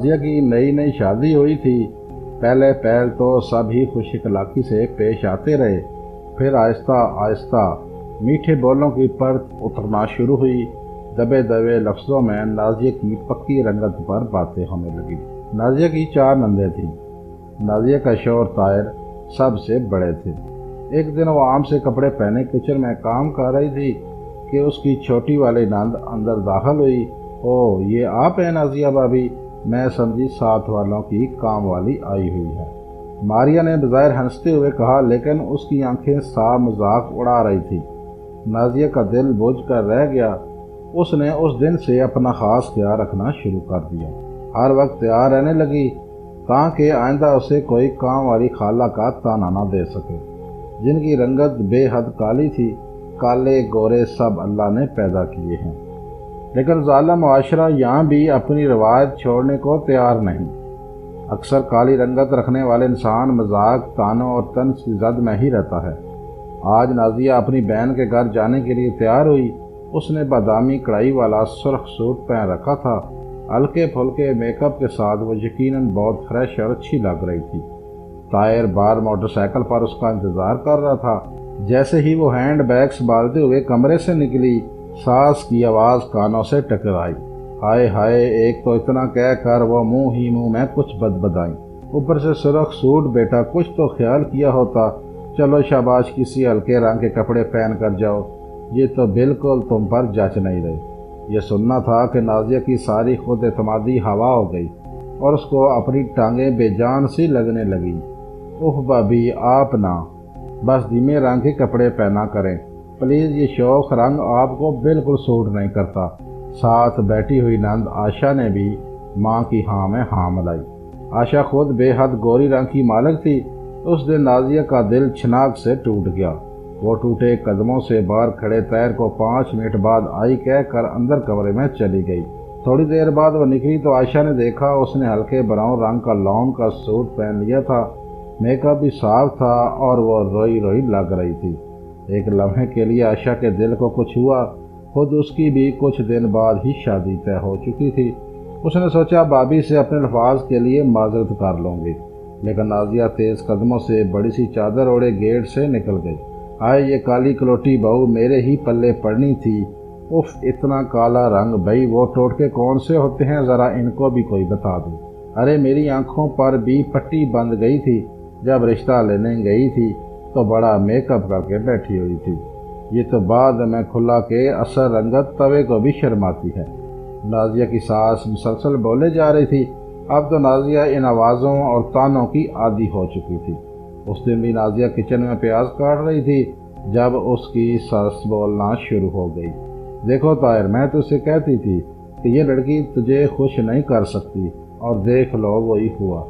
नाजिया की नई नई शादी हुई थी। पहले पहल तो सब ही खुश इखलाकी से पेश आते रहे, फिर आहिस्ता आहिस्ता मीठे बोलों की परत उतरना शुरू हुई। दबे दबे लफ्ज़ों में नाजिया की पक्की रंगत पर बातें होने लगी। नाजिया की 4 नंदें थीं। नाजिया का शौहर ताहिर सबसे बड़े थे। एक दिन वो आम से कपड़े पहने किचन में काम कर रही थी कि उसकी छोटी वाली नंद अंदर दाखिल हुई। ओ, ये आप हैं नाजिया भाभी? मैं समझी साथ वालों की काम वाली आई हुई है। मारिया ने बज़ाहिर हंसते हुए कहा, लेकिन उसकी आंखें साफ मजाक उड़ा रही थी। नाजिया का दिल बुझ कर रह गया। उसने उस दिन से अपना ख़ास ख्याल रखना शुरू कर दिया। हर वक्त तैयार रहने लगी ताकि आइंदा उसे कोई काम वाली खाला का ताना न दे सके। जिनकी रंगत बेहद काली थी, काले गोरे सब अल्लाह ने पैदा किए हैं, लेकिन ज़ालिम मुआशरा यहाँ भी अपनी रवायत छोड़ने को तैयार नहीं। अक्सर काली रंगत रखने वाले इंसान मजाक, तानों और तंज की जद में ही रहता है। आज नाजिया अपनी बहन के घर जाने के लिए तैयार हुई। उसने बादामी कढ़ाई वाला सुर्ख सूट पहन रखा था। हल्के फुल्के मेकअप के साथ वो यकीनन बहुत फ्रेश और अच्छी लग रही थी। ताहिर बार मोटरसाइकिल पर उसका इंतज़ार कर रहा था। जैसे ही वो हैंड बैग संभालते हुए कमरे से निकली, सास की आवाज़ कानों से टकराई। हाय हाय, एक तो इतना कह कर वो मुंह ही मुंह में कुछ बदबदाई, ऊपर से सुर्ख सूट। बेटा, कुछ तो ख्याल किया होता। चलो शाबाश, किसी हल्के रंग के कपड़े पहन कर जाओ। ये तो बिल्कुल तुम पर जच नहीं रही। ये सुनना था कि नाजिया की सारी खुद एतमादी हवा हो गई और उसको अपनी टांगें बेजान सी लगने लगी। ओह भाभी, आप ना, बस धीमे रंग के कपड़े पहना करें प्लीज़। ये शौक रंग आपको बिल्कुल सूट नहीं करता। साथ बैठी हुई नंद आशा ने भी माँ की हाँ में हाँ मिलाई। आशा खुद बेहद गोरी रंग की मालिक थी। उस दिन नाजिया का दिल छिनाक से टूट गया। वो टूटे कदमों से बाहर खड़े ताहिर को 5 मिनट बाद आई कह कर अंदर कमरे में चली गई। थोड़ी देर बाद वो निकली तो आयशा ने देखा उसने हल्के ब्राउन रंग का लॉन का सूट पहन लिया था। मेकअप भी साफ था और वो रोई रोई लग रही थी। एक लम्हे के लिए आयशा के दिल को कुछ हुआ। खुद उसकी भी कुछ दिन बाद ही शादी तय हो चुकी थी। उसने सोचा भाभी से अपने अल्फाज के लिए माजरत कर लूँगी, लेकिन नाजिया तेज़ कदमों से बड़ी सी चादर ओढ़े गेट से निकल गई। हाय, ये काली कलोटी बहू मेरे ही पल्ले पड़नी थी। उफ, इतना काला रंग, भाई वो टोटके कौन से होते हैं, ज़रा इनको भी कोई बता दो। अरे मेरी आंखों पर भी पट्टी बंध गई थी। जब रिश्ता लेने गई थी तो बड़ा मेकअप करके बैठी हुई थी। ये तो बाद में खुला के असर रंगत तवे को भी शर्माती है। नाजिया की सास मुसलसल बोले जा रही थी। अब तो नाजिया इन आवाज़ों और तानों की आदी हो चुकी थी। उस दिन भी नाजिया किचन में प्याज काट रही थी जब उसकी सास बोलना शुरू हो गई। देखो ताहिर, मैं तुझसे कहती थी कि ये लड़की तुझे खुश नहीं कर सकती, और देख लो वही हुआ।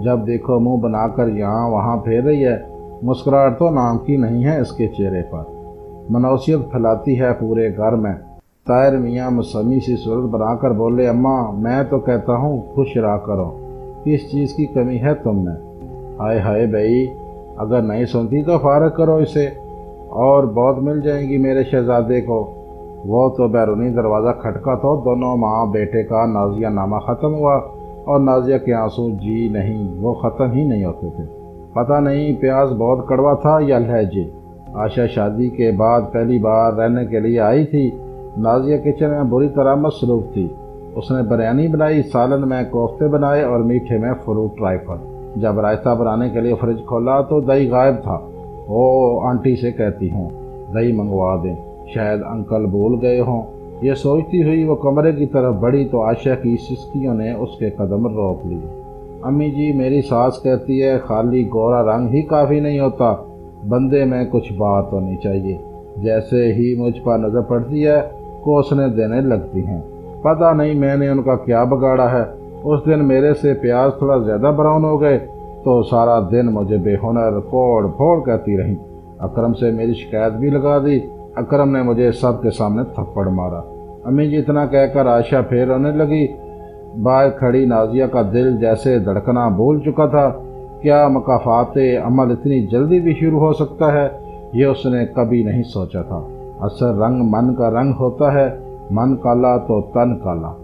जब देखो मुंह बनाकर यहाँ वहाँ फेर रही है। मुस्कुराहट तो नाम की नहीं है इसके चेहरे पर। मनौसियत फैलाती है पूरे घर में। ताहिर मियाँ मुसम्मी सी सूरत बनाकर बोले, अम्मा मैं तो कहता हूँ खुश रहा करो, किस चीज़ की कमी है तुम में? हाय हाय भाई, अगर नहीं सुनती तो फारग करो इसे, और बहुत मिल जाएंगी मेरे शहजादे को। वो तो बैरूनी दरवाज़ा खटका तो दोनों माँ बेटे का नाजिया नामा ख़त्म हुआ, और नाजिया के आंसू जी नहीं वो ख़त्म ही नहीं होते थे। पता नहीं प्याज बहुत कड़वा था या लहजे। आशा शादी के बाद पहली बार रहने के लिए आई थी। नाजिया किचन में बुरी तरह मसरूफ़ थी। उसने बिरयानी बनाई, सालन में कोफ्ते बनाए और मीठे में फ्रूट ट्राइफल। जब रायता बनाने के लिए फ्रिज खोला तो दही गायब था। ओ, आंटी से कहती हूँ दही मंगवा दें, शायद अंकल भूल गए हों। ये सोचती हुई वो कमरे की तरफ बढ़ी तो आशा की सिसकियों ने उसके कदम रोक लिए। अम्मी जी, मेरी सास कहती है खाली गोरा रंग ही काफ़ी नहीं होता, बंदे में कुछ बात होनी चाहिए। जैसे ही मुझ पर नज़र पड़ती है कोसने देने लगती हैं। पता नहीं मैंने उनका क्या बिगाड़ा है। उस दिन मेरे से प्याज थोड़ा ज़्यादा ब्राउन हो गए तो सारा दिन मुझे बेहुनर फोड़ फोड़ कहती रहीं। अकरम से मेरी शिकायत भी लगा दी। अकरम ने मुझे सब के सामने थप्पड़ मारा। अम्मी जी, इतना कहकर आयशा फिर रोने लगी। बाहर खड़ी नाजिया का दिल जैसे धड़कना भूल चुका था। क्या मकाफाते अमल इतनी जल्दी भी शुरू हो सकता है, ये उसने कभी नहीं सोचा था। असल रंग मन का रंग होता है, मन काला तो तन काला।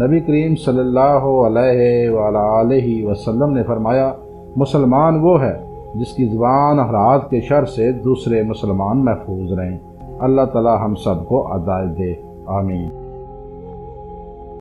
نبی کریم صلی اللہ علیہ وآلہ وسلم نے فرمایا، مسلمان وہ ہے جس کی زبان حرات کے شر سے دوسرے مسلمان محفوظ رہیں۔ اللہ تعالی ہم سب کو ہدایت دے، آمین۔